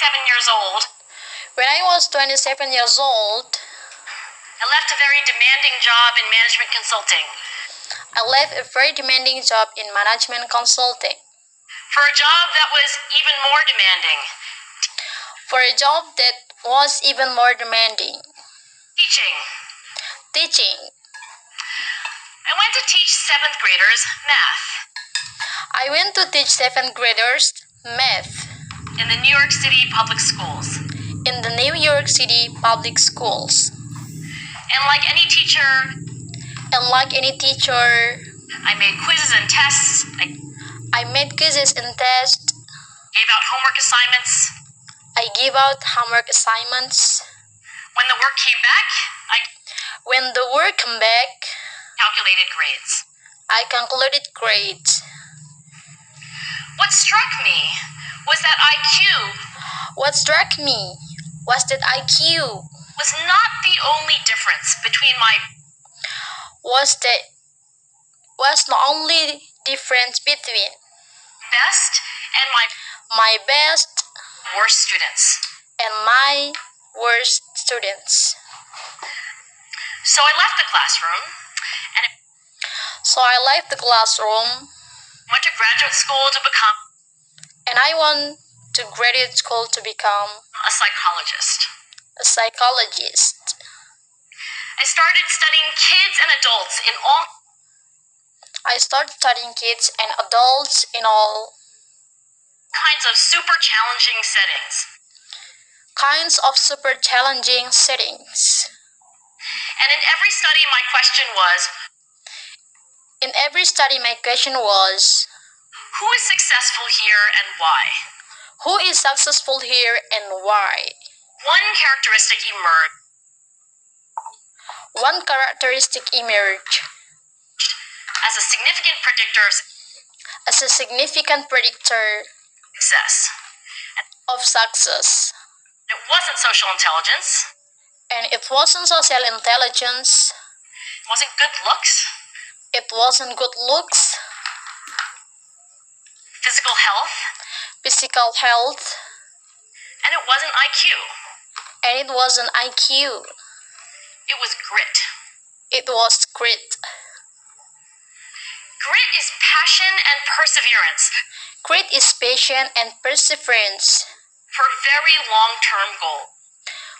27 years old, When I was 27 years old, I left a very demanding job in management consulting I left a very demanding job in management consulting for a job that was even more demanding, for a job that was even more demanding, teaching. teaching. I went to teach 7th graders math I went to teach 7th graders math in the New York City public schools. in the New York City public schools. And like any teacher, And like any teacher, I made quizzes and tests, I I made quizzes and tests, gave out homework assignments. I gave out homework assignments. When the work came back, I When the work came back, calculated grades. I concluded grades. What struck me was that IQ What struck me was that IQ was not the only difference between my was the only difference between best and my my best worst students. and my worst students. So I left the classroom and So I left the classroom went to graduate school to become and I went to graduate school to become a psychologist. a psychologist. I started studying kids and adults in all I started studying kids and adults in all kinds of super challenging settings. kinds of super challenging settings. And in every study, my question was, In every study, my question was, who is successful here and why? who is successful here and why? One characteristic emerged One characteristic emerged as a significant predictor of as a significant predictor success. of success. It wasn't social intelligence. And it wasn't social intelligence, It wasn't good looks, it wasn't good looks, physical health, physical health, and it wasn't IQ. and it wasn't IQ. It was grit. It was grit. Grit is passion and perseverance Grit is patience and perseverance for very long-term goals.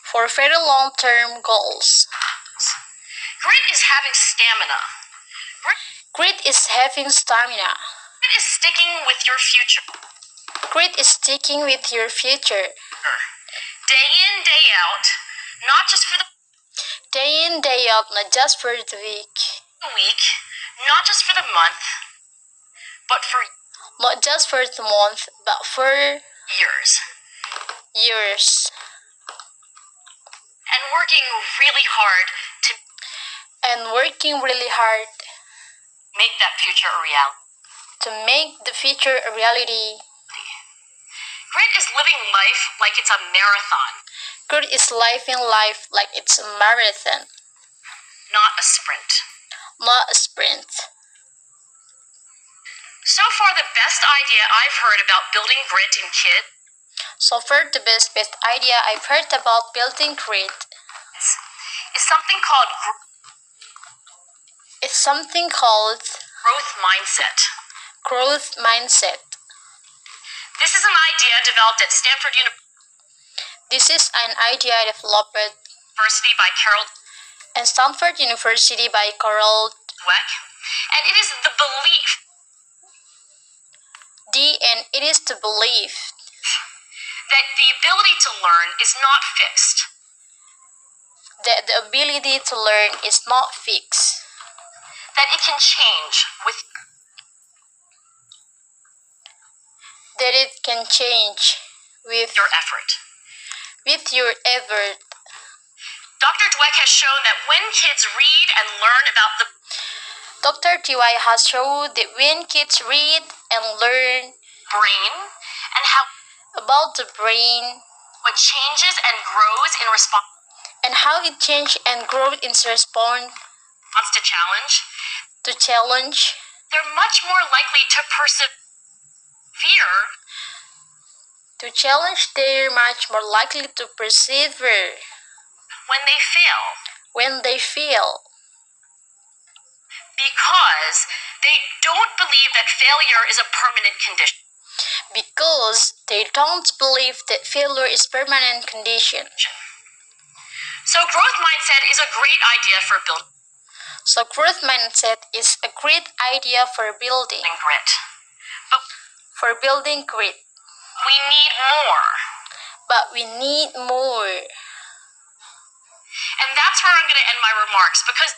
for very long-term goals. Grit is having stamina. Grit is having stamina. Grit is sticking with your future. Grit is sticking with your future. Day in, day out, not just for the Day in, day out, not just for the week, not just for the month, but for not just for the month, but for years. years. And working really hard to make that future a reality. To make the future a reality. Grit is living life like it's a marathon, Grit is living life like it's a marathon, not a sprint. not a sprint. So far, the best idea I've heard about building grit in kids So far, the best idea I've heard about building grit is something called is something called growth mindset. growth mindset. This is an idea developed at Stanford This is an idea developed University by Carol at Stanford University by Carol Dweck, and it is the belief and it is the belief that the ability to learn is not fixed, that the ability to learn is not fixed, that it can change with that it can change with your effort. your effort. Dr. Dweck has shown that when kids read and learn about the Dr. T.Y. has shown that when kids read and learn brain and how about the brain it changes and grows in response and how it changes and grows in response to to challenge, they're much more likely to persevere To challenge, they're much more likely to persevere. When they fail, When they fail, because they don't believe that failure is a permanent condition. because they don't believe that failure is permanent condition. So growth mindset is a great idea for building So growth mindset is a great idea for building grit. grit. We need more. But we need more. And that's where I'm going to end my remarks because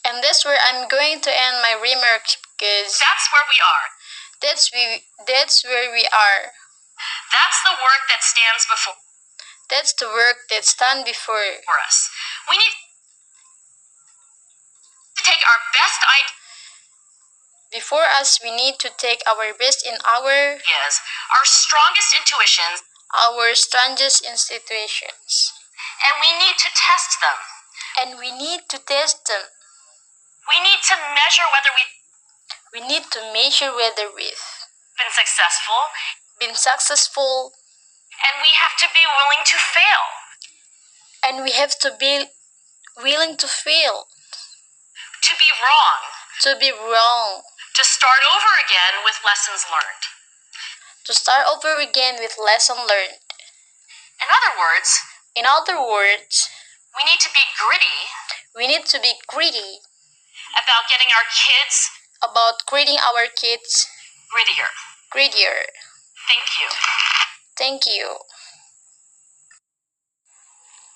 And that's where I'm going to end my remarks because that's where we are. that's where we are. That's the work that stands before That's the work that stands before us. We need to take our best before us. We need to take our best in ideas, our strongest intuitions, our strongest institutions, and we need to test them. and we need to test them. We need to measure whether we've We need to measure whether we've been been successful, and we have to be willing to fail. and we have to be willing to fail, To be wrong, to start over again with lessons learned. to start over again with lesson learned. In other words, In other words, we need to be gritty we need to be greedy about getting our kids about creating our kids grittier. greedier. Thank you. Thank you.